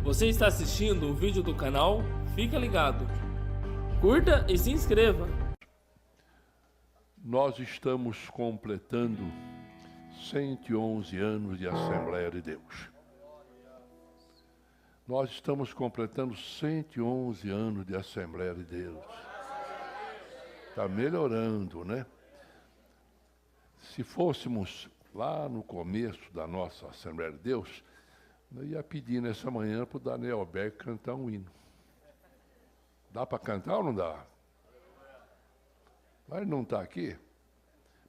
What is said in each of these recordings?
Você está assistindo um vídeo do canal? Fica ligado. Curta e se inscreva. Nós estamos completando 111 anos de Assembleia de Deus. Nós estamos completando 111 anos de Assembleia de Deus. Está melhorando, né? Se fôssemos lá no começo da nossa Assembleia de Deus, eu ia pedir nessa manhã para o Daniel Berg cantar um hino. Dá para cantar ou não dá? Mas ele não está aqui,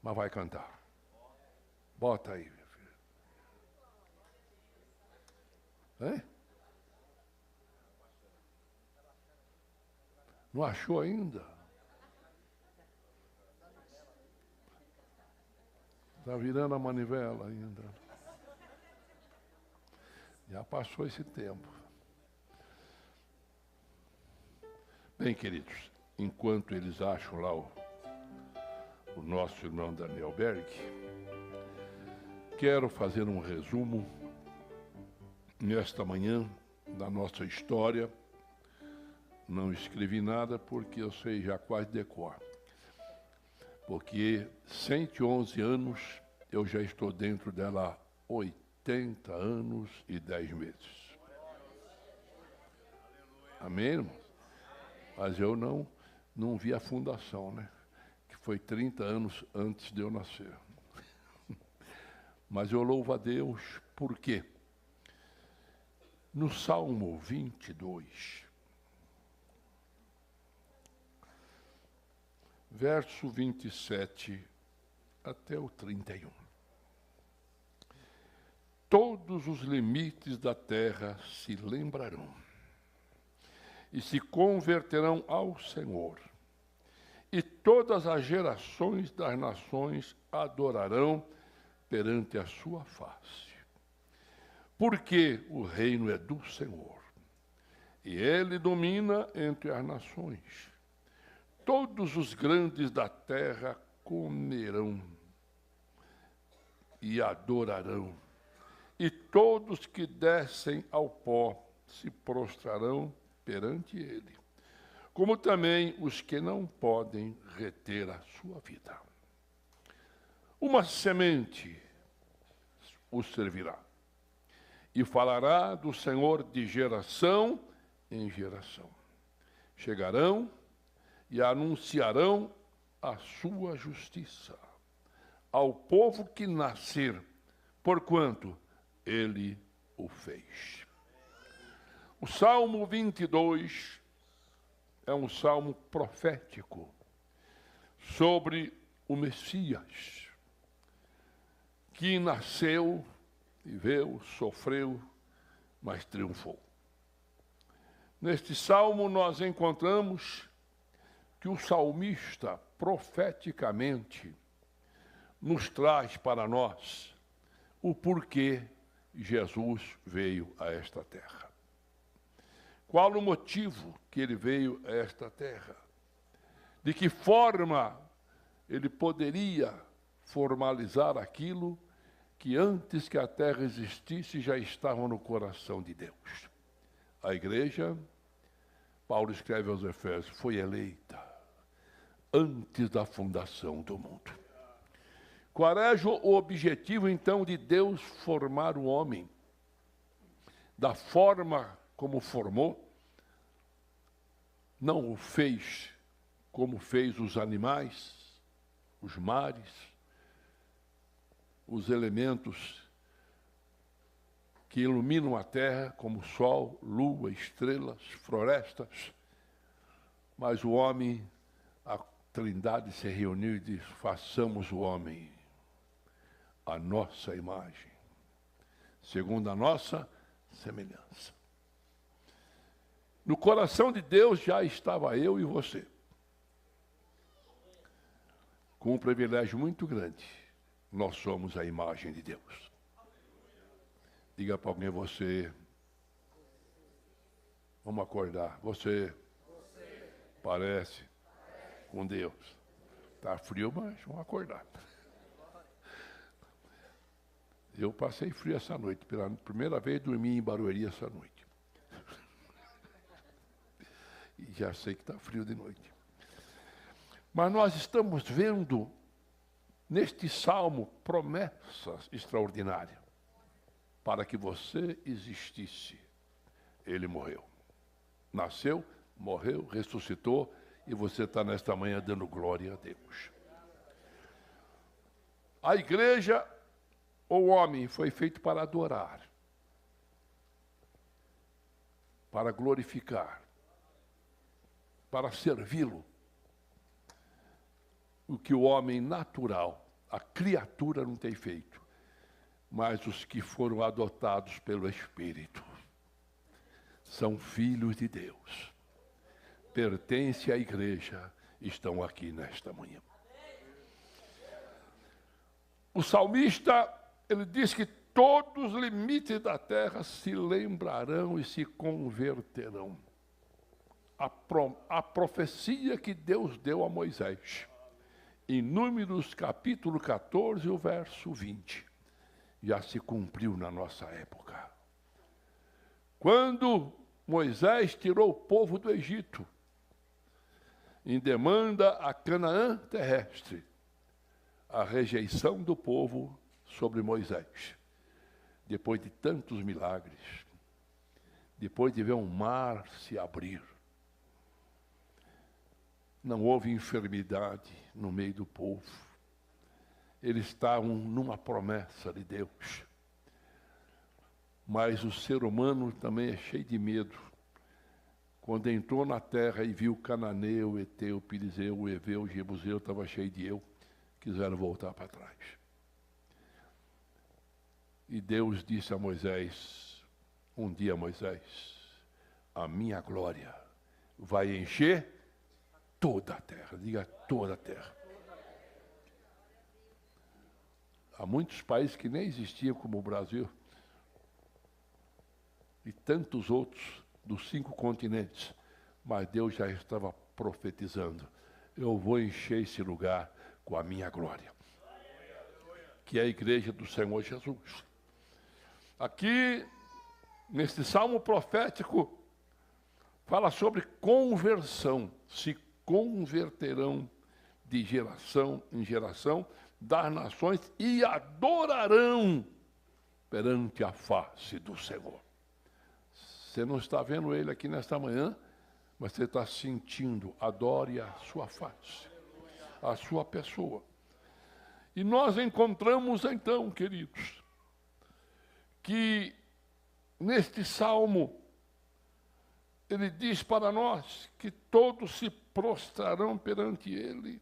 mas vai cantar. Bota aí, meu filho. Hein? Não achou ainda? Está virando a manivela ainda. Já passou esse tempo. Bem, queridos, enquanto eles acham lá o nosso irmão Daniel Berg, quero fazer um resumo nesta manhã da nossa história. Não escrevi nada porque eu sei já quase de cor. Porque 111 anos eu já estou dentro dela há 80 anos e 10 meses. Amém, irmãos? Mas eu não vi a fundação, né? Que foi 30 anos antes de eu nascer. Mas eu louvo a Deus, por quê? No Salmo 22, verso 27 até o 31. Todos os limites da terra se lembrarão e se converterão ao Senhor, e todas as gerações das nações adorarão perante a sua face. Porque o reino é do Senhor, e ele domina entre as nações. Todos os grandes da terra comerão e adorarão, e todos que descem ao pó se prostrarão perante ele, como também os que não podem reter a sua vida. Uma semente os servirá, e falará do Senhor de geração em geração. Chegarão e anunciarão a sua justiça ao povo que nascer, porquanto ele o fez. O Salmo 22 é um salmo profético sobre o Messias, que nasceu, viveu, sofreu, mas triunfou. Neste salmo nós encontramos que o salmista profeticamente nos traz para nós o porquê Jesus veio a esta terra. Qual o motivo que ele veio a esta terra? De que forma ele poderia formalizar aquilo que antes que a terra existisse já estava no coração de Deus? A igreja, Paulo escreve aos Efésios, foi eleita antes da fundação do mundo. Qual é o objetivo, então, de Deus formar o homem? Da forma como formou, não o fez como fez os animais, os mares, os elementos que iluminam a terra, como sol, lua, estrelas, florestas. Mas o homem, a Trindade se reuniu e disse: façamos o homem a nossa imagem, segundo a nossa semelhança. No coração de Deus já estava eu e você, com um privilégio muito grande. Nós somos a imagem de Deus. Diga para alguém: você. Vamos acordar. Você parece com Deus. Está frio, mas vamos acordar. Eu passei frio essa noite. Pela primeira vez dormi em Barueri essa noite. E já sei que está frio de noite. Mas nós estamos vendo neste salmo promessas extraordinárias. Para que você existisse, ele morreu. Nasceu, morreu, ressuscitou, e você está nesta manhã dando glória a Deus. A igreja, ou homem, foi feito para adorar, para glorificar, para servi-lo. O que o homem natural, a criatura, não tem feito. Mas os que foram adotados pelo Espírito são filhos de Deus, pertencem à igreja, estão aqui nesta manhã. O salmista, ele diz que todos os limites da terra se lembrarão e se converterão. A profecia que Deus deu a Moisés, em Números capítulo 14, o verso 20, já se cumpriu na nossa época. Quando Moisés tirou o povo do Egito, em demanda a Canaã terrestre, a rejeição do povo sobre Moisés, depois de tantos milagres, depois de ver um mar se abrir, não houve enfermidade no meio do povo. Eles estavam numa promessa de Deus. Mas o ser humano também é cheio de medo. Quando entrou na terra e viu o cananeu, o eteu, o pirizeu, o eveu, o jebuseu, estava cheio de eu, quiseram voltar para trás. E Deus disse a Moisés, um dia, Moisés, a minha glória vai encher toda a terra. Diga, toda a terra. Há muitos países que nem existiam como o Brasil, e tantos outros dos 5 continentes, mas Deus já estava profetizando, eu vou encher esse lugar com a minha glória, que é a igreja do Senhor Jesus. Aqui, neste salmo profético, fala sobre conversão, se converterão de geração em geração das nações e adorarão perante a face do Senhor. Você não está vendo ele aqui nesta manhã, mas você está sentindo, adore a sua face, a sua pessoa. E nós encontramos então, queridos, que neste salmo, ele diz para nós que todos se prostrarão perante ele.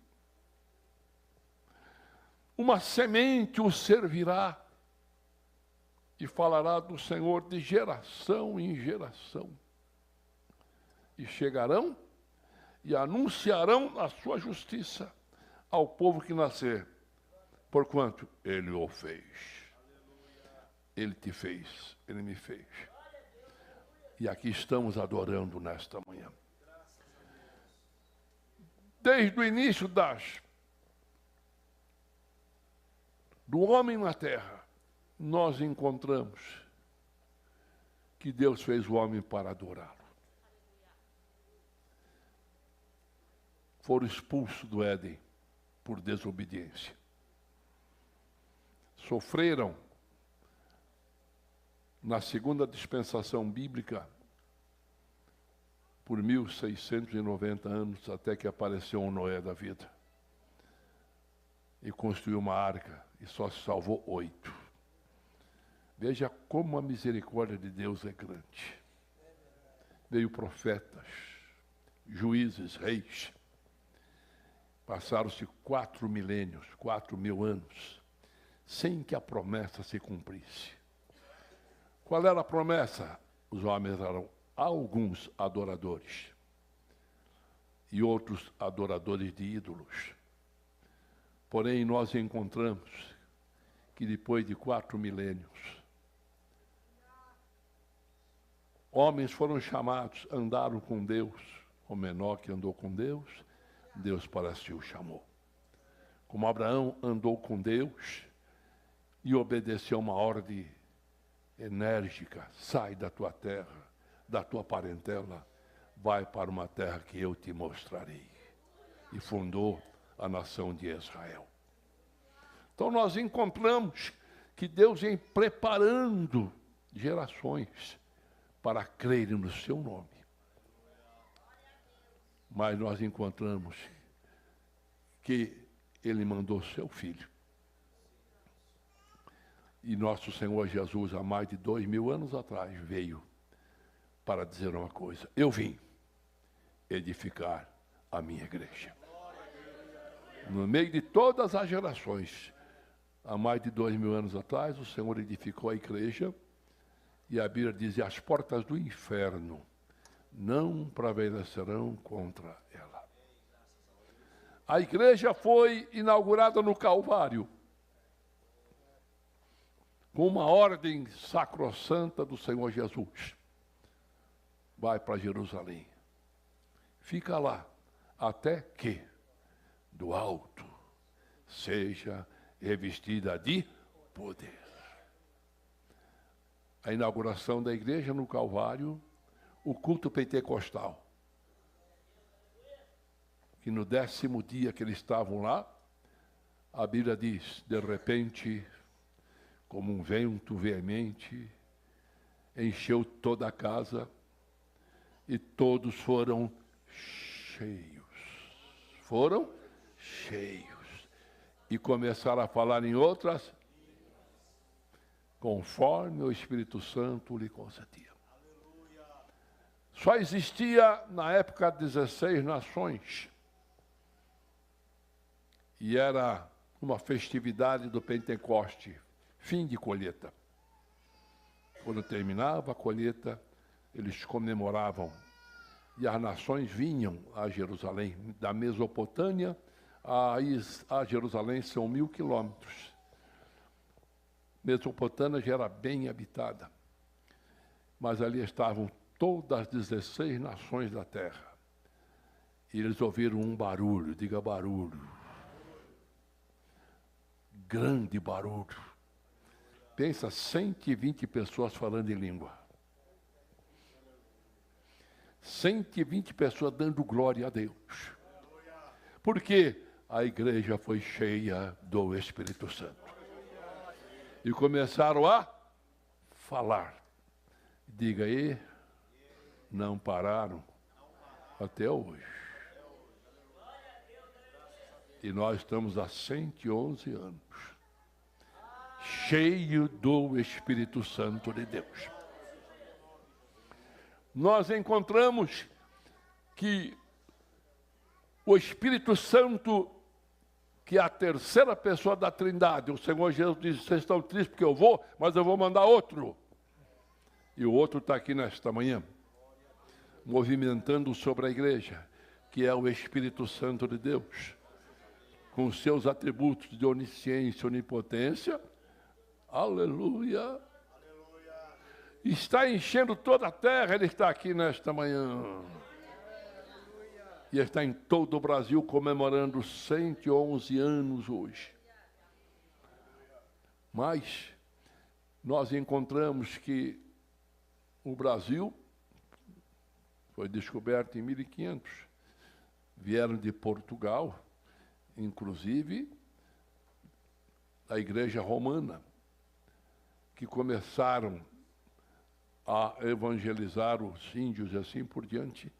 Uma semente o servirá e falará do Senhor de geração em geração. E chegarão e anunciarão a sua justiça ao povo que nascer, porquanto ele o fez. Ele te fez, ele me fez. E aqui estamos adorando nesta manhã. Desde o início do homem na terra, nós encontramos que Deus fez o homem para adorá-lo. Foram expulsos do Éden por desobediência. Sofreram na segunda dispensação bíblica por 1690 anos, até que apareceu um Noé da vida e construiu uma arca e só se salvou 8. Veja como a misericórdia de Deus é grande. Veio profetas, juízes, reis. Passaram-se 4 milênios, 4.000 anos, sem que a promessa se cumprisse. Qual era a promessa? Os homens eram alguns adoradores e outros adoradores de ídolos. Porém, nós encontramos que depois de 4 milênios, homens foram chamados, andaram com Deus. O menor que andou com Deus, Deus para si o chamou. Como Abraão andou com Deus e obedeceu uma ordem enérgica: sai da tua terra, da tua parentela, vai para uma terra que eu te mostrarei. E fundou a nação de Israel. Então nós encontramos que Deus vem preparando gerações para crerem no seu nome. Mas nós encontramos que ele mandou seu filho. E nosso Senhor Jesus, há mais de 2000 anos atrás, veio para dizer uma coisa: eu vim edificar a minha igreja. No meio de todas as gerações, há mais de 2000 anos atrás, o Senhor edificou a igreja, e a Bíblia diz: e as portas do inferno não prevalecerão contra ela. A igreja foi inaugurada no Calvário, com uma ordem sacrossanta do Senhor Jesus. Vai para Jerusalém, fica lá, até que do alto seja revestida de poder. A inauguração da igreja no Calvário, o culto pentecostal, que no 10º dia que eles estavam lá, a Bíblia diz: de repente, como um vento veemente, encheu toda a casa, e todos foram cheios. Foram cheios. E começaram a falar em outras, conforme o Espírito Santo lhe concedia. Só existia, na época, 16 nações. E era uma festividade do Pentecoste, fim de colheita. Quando terminava a colheita, eles comemoravam. E as nações vinham a Jerusalém. Da Mesopotâmia a Jerusalém são 1000 quilômetros. Mesopotâmia já era bem habitada. Mas ali estavam todas as 16 nações da terra. E eles ouviram um barulho, diga barulho. Grande barulho. Pensa, 120 pessoas falando em língua. 120 pessoas dando glória a Deus. Porque a igreja foi cheia do Espírito Santo. E começaram a falar. Diga aí, não pararam até hoje. E nós estamos há 111 anos, cheio do Espírito Santo de Deus. Nós encontramos que o Espírito Santo, que é a terceira pessoa da Trindade, o Senhor Jesus disse: vocês estão tristes porque eu vou, mas eu vou mandar outro. E o outro está aqui nesta manhã, movimentando sobre a igreja, que é o Espírito Santo de Deus, com seus atributos de onisciência, onipotência. Aleluia! Está enchendo toda a terra, ele está aqui nesta manhã. E está em todo o Brasil comemorando 111 anos hoje. Mas nós encontramos que o Brasil foi descoberto em 1500. Vieram de Portugal, inclusive a igreja romana, que começaram a evangelizar os índios e assim por diante.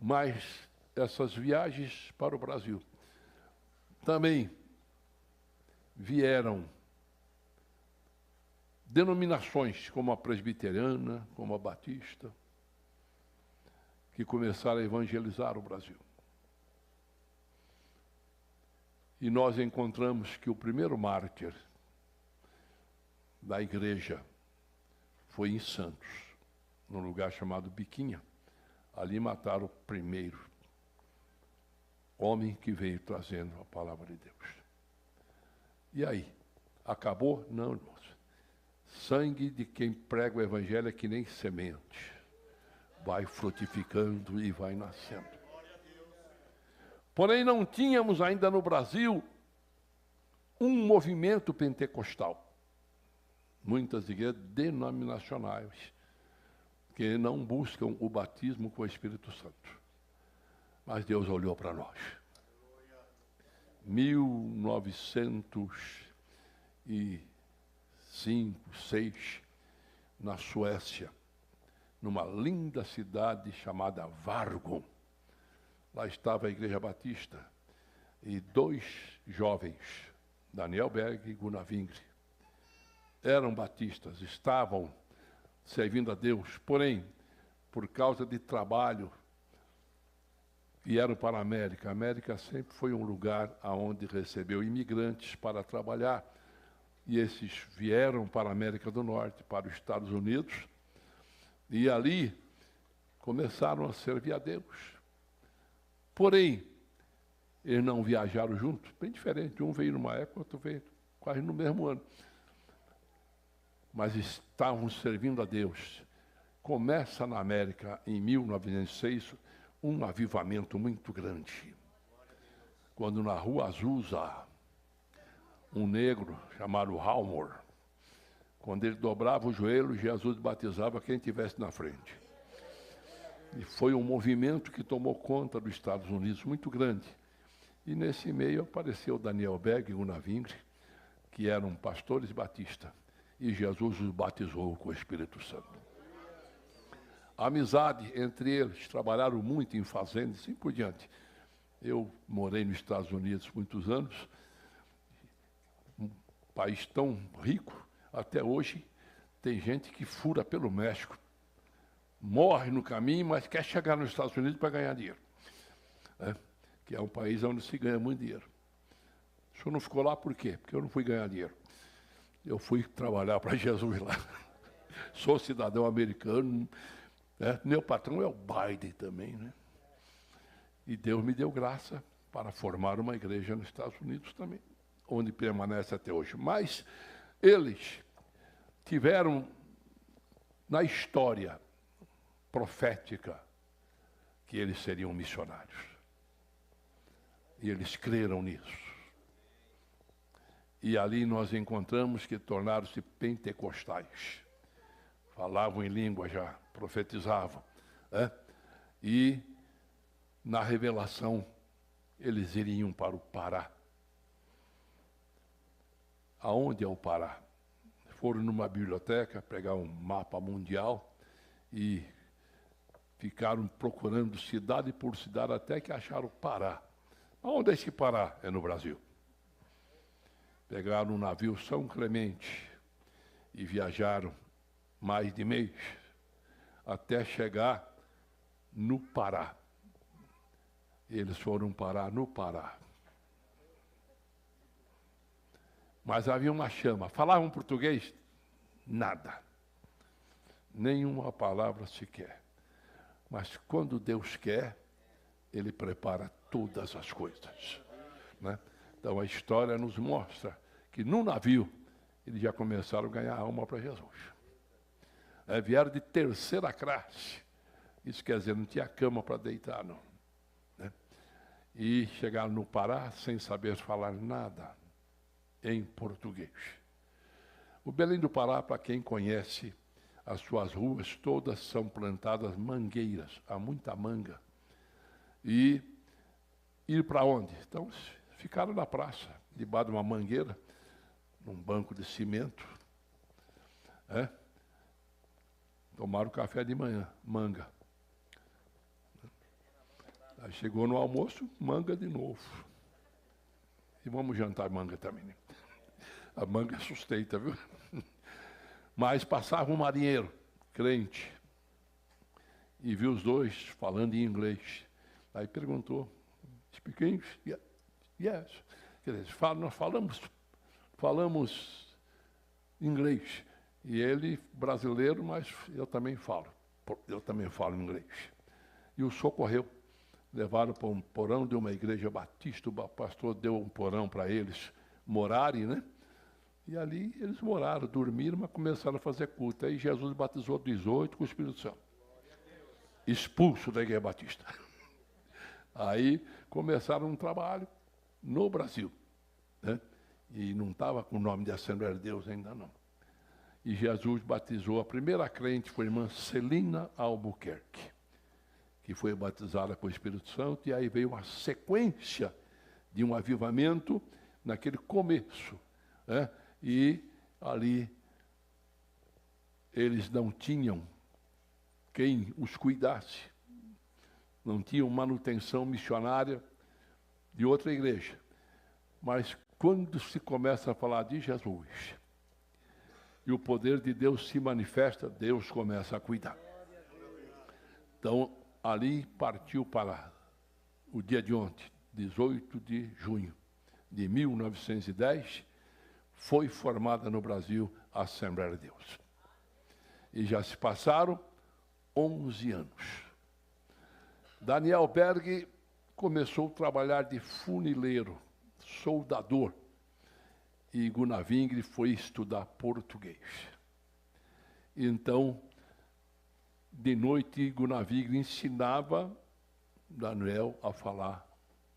Mas essas viagens para o Brasil também vieram denominações como a presbiteriana, como a batista, que começaram a evangelizar o Brasil. E nós encontramos que o primeiro mártir da igreja foi em Santos, num lugar chamado Biquinha. Ali mataram o primeiro homem que veio trazendo a palavra de Deus. E aí? Acabou? Não, irmãos. Sangue de quem prega o evangelho é que nem semente. Vai frutificando e vai nascendo. Porém, não tínhamos ainda no Brasil um movimento pentecostal. Muitas igrejas denominacionais que não buscam o batismo com o Espírito Santo. Mas Deus olhou para nós. 1905, 6, na Suécia, numa linda cidade chamada Vargom. Lá estava a Igreja Batista e 2 jovens, Daniel Berg e Gunnar Wingre, eram batistas, estavam servindo a Deus, porém, por causa de trabalho, vieram para a América. A América sempre foi um lugar onde recebeu imigrantes para trabalhar. E esses vieram para a América do Norte, para os Estados Unidos, e ali começaram a servir a Deus. Porém, eles não viajaram juntos, bem diferente. Um veio numa época, outro veio quase no mesmo ano. Mas estavam servindo a Deus. Começa na América, em 1906, um avivamento muito grande. Quando na Rua Azusa, um negro chamado Halmor, quando ele dobrava o joelho, Jesus batizava quem estivesse na frente. E foi um movimento que tomou conta dos Estados Unidos, muito grande. E nesse meio apareceu Daniel Berg e Gunnar Wingre, que eram pastores batistas. E Jesus os batizou com o Espírito Santo. A amizade entre eles, trabalharam muito em fazendas e assim por diante. Eu morei nos Estados Unidos muitos anos, um país tão rico, até hoje tem gente que fura pelo México, morre no caminho, mas quer chegar nos Estados Unidos para ganhar dinheiro. Que é um país onde se ganha muito dinheiro. O senhor não ficou lá por quê? Porque eu não fui ganhar dinheiro. Eu fui trabalhar para Jesus lá. Sou cidadão americano, meu patrão é o Biden também, né? E Deus me deu graça para formar uma igreja nos Estados Unidos também, onde permanece até hoje. Mas eles tiveram na história profética que eles seriam missionários. E eles creram nisso. E ali nós encontramos que tornaram-se pentecostais. Falavam em língua já, profetizavam. E na revelação eles iriam para o Pará. Aonde é o Pará? Foram numa biblioteca pegar um mapa mundial e ficaram procurando cidade por cidade até que acharam o Pará. Aonde é esse Pará? É no Brasil. Pegaram um navio São Clemente e viajaram mais de mês até chegar no Pará. Eles foram parar no Pará. Mas havia uma chama. Falavam português? Nada. Nenhuma palavra sequer. Mas quando Deus quer, Ele prepara todas as coisas, né? Então a história nos mostra que no navio eles já começaram a ganhar alma para Jesus. Vieram de terceira classe. Isso quer dizer, não tinha cama para deitar, não. Né? E chegaram no Pará sem saber falar nada em português. O Belém do Pará, para quem conhece, as suas ruas todas são plantadas mangueiras, há muita manga. E ir para onde? Então, ficaram na praça, debaixo de uma mangueira, num banco de cimento. Tomaram café de manhã, manga. Aí chegou no almoço, manga de novo. E vamos jantar manga também, né? A manga sustenta, viu? Mas passava um marinheiro, crente, e viu os dois falando em inglês. Aí perguntou, speak English? Yes. Quer dizer, nós falamos inglês. E ele, brasileiro, mas eu também falo inglês. E o socorreu. Levaram para um porão de uma igreja batista, o pastor deu um porão para eles morarem, né? E ali eles moraram, dormiram, mas começaram a fazer culto. Aí Jesus batizou 18 com o Espírito Santo. Expulso da igreja batista. Aí começaram um trabalho no Brasil, né? E não estava com o nome de Assembleia de Deus ainda não. E Jesus batizou, a primeira crente foi a irmã Celina Albuquerque, que foi batizada com o Espírito Santo, e aí veio uma sequência de um avivamento naquele começo, né? E ali eles não tinham quem os cuidasse, não tinham manutenção missionária de outra igreja. Mas quando se começa a falar de Jesus e o poder de Deus se manifesta, Deus começa a cuidar. Então, ali partiu para o dia de ontem, 18 de junho de 1910, foi formada no Brasil a Assembleia de Deus. E já se passaram 11 anos. Daniel Berg começou a trabalhar de funileiro, soldador, e Gunavingre foi estudar português. Então, de noite, Gunavingre ensinava Daniel a falar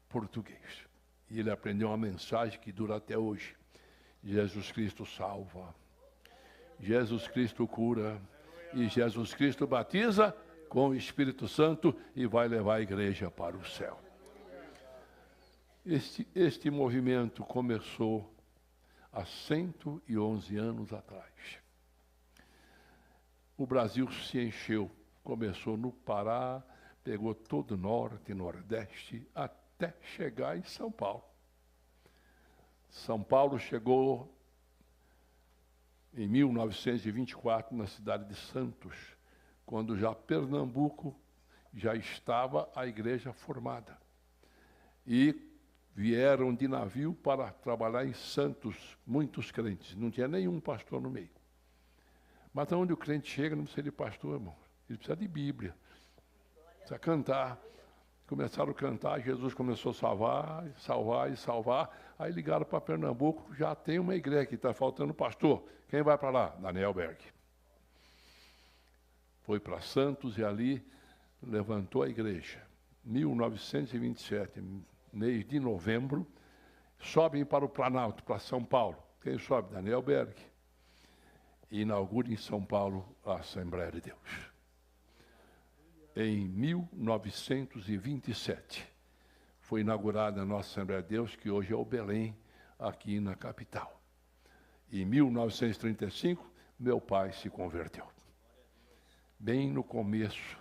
português. E ele aprendeu uma mensagem que dura até hoje. Jesus Cristo salva, Jesus Cristo cura, e Jesus Cristo batiza com o Espírito Santo e vai levar a igreja para o céu. Este movimento começou há 111 anos atrás. O Brasil se encheu, começou no Pará, pegou todo o norte e nordeste, até chegar em São Paulo. São Paulo chegou em 1924 na cidade de Santos, quando já Pernambuco já estava a igreja formada. E vieram de navio para trabalhar em Santos muitos crentes, não tinha nenhum pastor no meio. Mas onde o crente chega não precisa de pastor, irmão, ele precisa de Bíblia, precisa cantar. Começaram a cantar, Jesus começou a salvar, aí ligaram para Pernambuco, já tem uma igreja que está faltando pastor, quem vai para lá? Daniel Berg. Foi para Santos e ali levantou a igreja. 1927, mês de novembro, sobem para o Planalto, para São Paulo. Quem sobe? Daniel Berg. E inaugura em São Paulo a Assembleia de Deus. Em 1927, foi inaugurada a nossa Assembleia de Deus, que hoje é o Belém, aqui na capital. Em 1935, meu pai se converteu. Bem no começo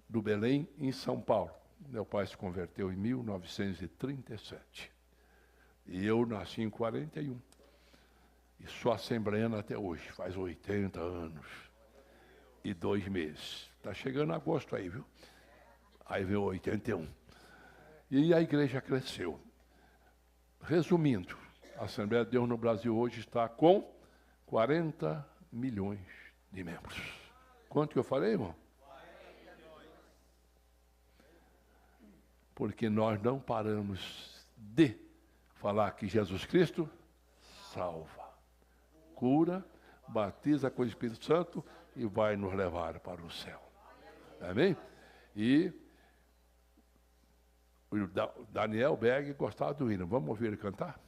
do Belém, em São Paulo. Meu pai se converteu em 1937. E eu nasci em 41. E sou assembleano até hoje, faz 80 anos e 2 meses. Está chegando agosto aí, viu? Aí veio 81. E a igreja cresceu. Resumindo, a Assembleia de Deus no Brasil hoje está com 40 milhões de membros. Quanto que eu falei, irmão? Porque nós não paramos de falar que Jesus Cristo salva, cura, batiza com o Espírito Santo e vai nos levar para o céu. Amém? E o Daniel Berg gostava do hino. Vamos ouvir ele cantar?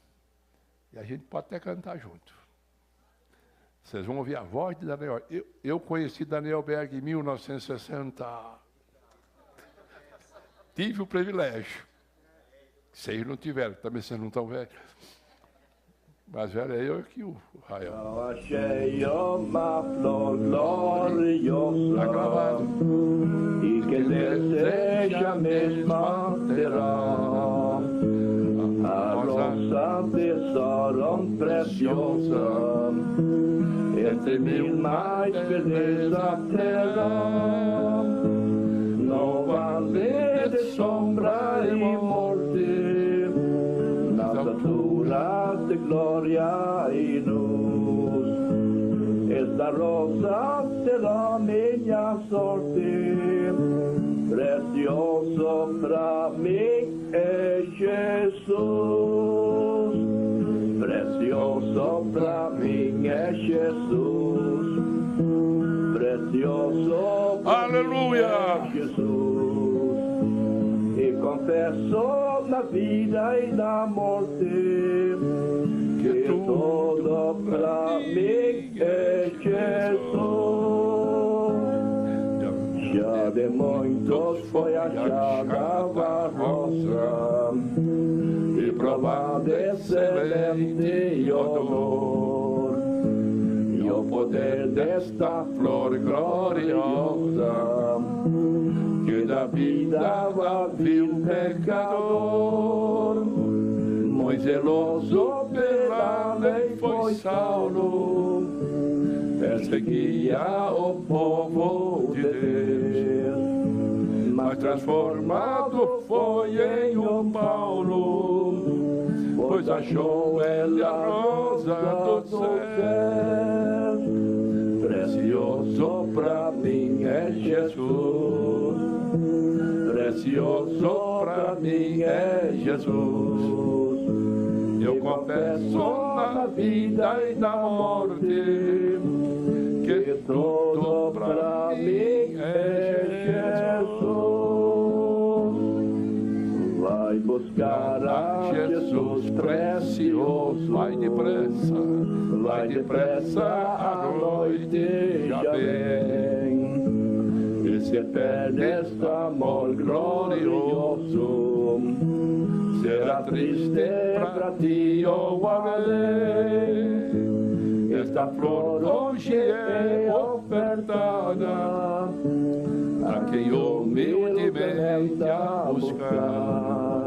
E a gente pode até cantar junto. Vocês vão ouvir a voz de Daniel. Eu conheci Daniel Berg em 1960. Tive o privilégio. Vocês não tiveram, também vocês não estão velhos. Mas velho é eu que o Rael. Está gravado. E que deseja a mesma terá. A rosa tesouro preciosa, entre mil mais beleza terá. Não vale de sombra e morte, nas alturas de glória e luz. Esta rosa será minha sorte, precioso para mim é Jesus. Precioso para mim é Jesus. Precioso para Aleluia! mim é Jesus. E com confesso na vida e na morte que tudo pra mim é Jesus. Já de muitos foi achada a rosa e provado excelente odor, e o poder desta flor gloriosa que da vida viu o pecador. Muito zeloso pela lei foi Saulo, perseguia o povo de Deus, mas transformado foi em um Paulo, pois achou ele a rosa do céu. Precioso pra mim é Jesus, precioso pra mim é Jesus. Eu confesso na vida e na morte que tudo pra mim é Jesus. Vai buscar a Jesus precioso, vai depressa, a noite já vem. E se perde este amor glorioso, será triste pra ti ou além. Esta flor hoje é ofertada a quem humildemente a buscar.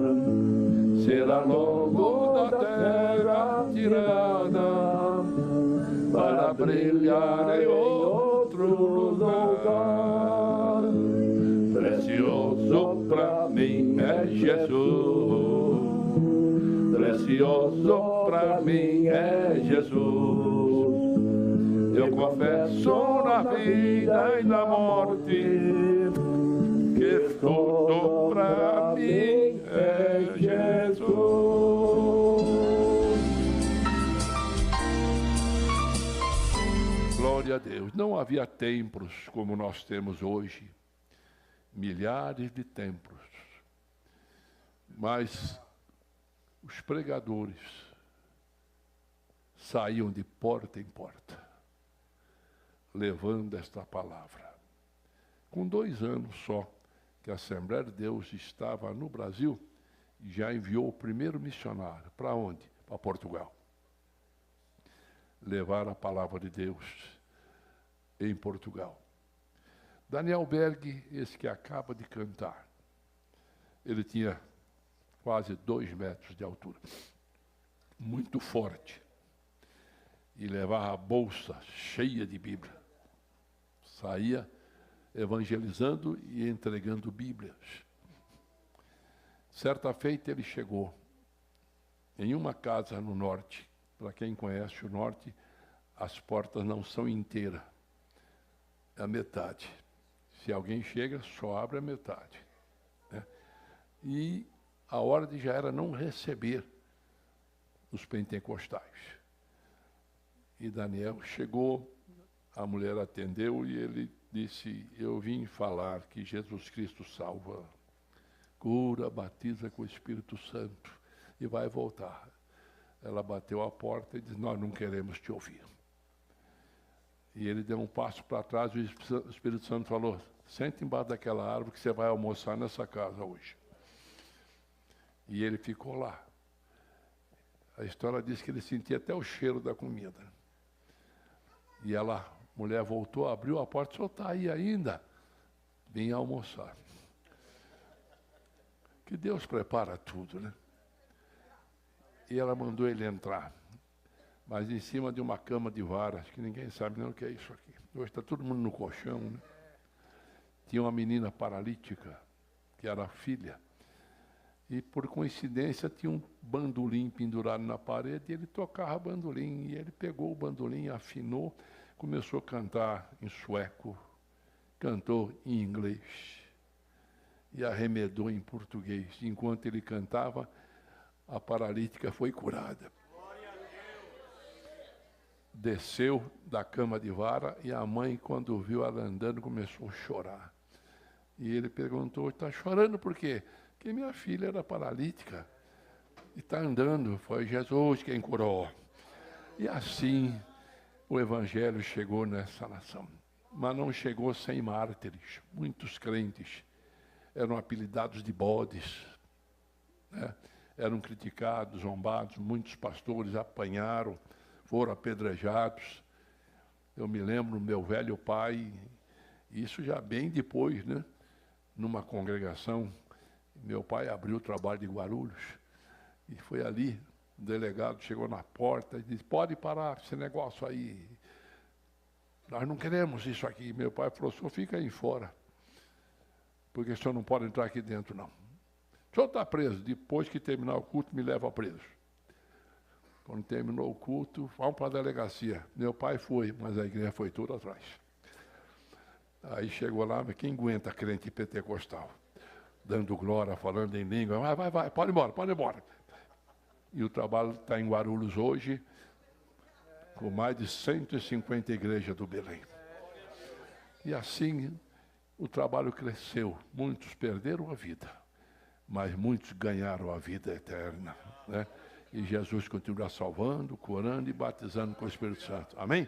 Será logo da terra tirada para brilhar em outro lugar. Precioso pra mim é Jesus, precioso pra mim é Jesus. Eu confesso na vida e na morte que tudo pra mim é Jesus. Glória a Deus. Não havia templos como nós temos hoje, milhares de templos, mas os pregadores saíam de porta em porta, levando esta palavra. Com 2 anos só que a Assembleia de Deus estava no Brasil, já enviou o primeiro missionário. Para onde? Para Portugal. Levar a palavra de Deus em Portugal. Daniel Berg, esse que acaba de cantar, ele tinha quase 2 metros de altura, muito forte, e levava a bolsa cheia de Bíblia. Saía evangelizando e entregando Bíblias. Certa feita ele chegou em uma casa no norte. Para quem conhece o norte, as portas não são inteiras, é a metade. Se alguém chega, só abre a metade, né? E a ordem já era não receber os pentecostais. E Daniel chegou, a mulher atendeu e ele disse: eu vim falar que Jesus Cristo salva, cura, batiza com o Espírito Santo e vai voltar. Ela bateu a porta e disse: nós não queremos te ouvir. E ele deu um passo para trás e o Espírito Santo falou: sente embaixo daquela árvore que você vai almoçar nessa casa hoje. E ele ficou lá. A história diz que ele sentia até o cheiro da comida. E ela, a mulher voltou, abriu a porta: o senhor está aí ainda? Vim almoçar. Que Deus prepara tudo, né? E ela mandou ele entrar, mas em cima de uma cama de varas, que ninguém sabe nem o que é isso aqui. Hoje está todo mundo no colchão, né? Tinha uma menina paralítica, que era a filha, e por coincidência tinha um bandolim pendurado na parede, e ele tocava bandolim, e ele pegou o bandolim, afinou, começou a cantar em sueco, cantou em inglês, e arremedou em português. Enquanto ele cantava, a paralítica foi curada. Desceu da cama de vara e a mãe, quando viu ela andando, começou a chorar. E ele perguntou: está chorando por quê? que minha filha era paralítica e está andando. Foi Jesus quem curou. E assim o Evangelho chegou nessa nação. Mas não chegou sem mártires. Muitos crentes eram apelidados de bodes, né? Eram criticados, zombados. Muitos pastores apanharam, foram apedrejados. Eu me lembro, meu velho pai, isso já bem depois, né? Numa congregação, meu pai abriu o trabalho de Guarulhos, e foi ali, o delegado chegou na porta e disse, pode parar esse negócio aí, nós não queremos isso aqui. Meu pai falou, o senhor fica aí fora, porque o senhor não pode entrar aqui dentro, não. O senhor está preso, depois que terminar o culto, me leva preso. Quando terminou o culto, vamos para a delegacia. Meu pai foi, mas a igreja foi toda atrás. Aí chegou lá, mas quem aguenta crente pentecostal? Dando glória, falando em língua, vai, pode ir embora. E o trabalho está em Guarulhos hoje, com mais de 150 igrejas do Belém. E assim, o trabalho cresceu. Muitos perderam a vida, mas muitos ganharam a vida eterna, né? E Jesus continua salvando, curando e batizando com o Espírito Santo. Amém?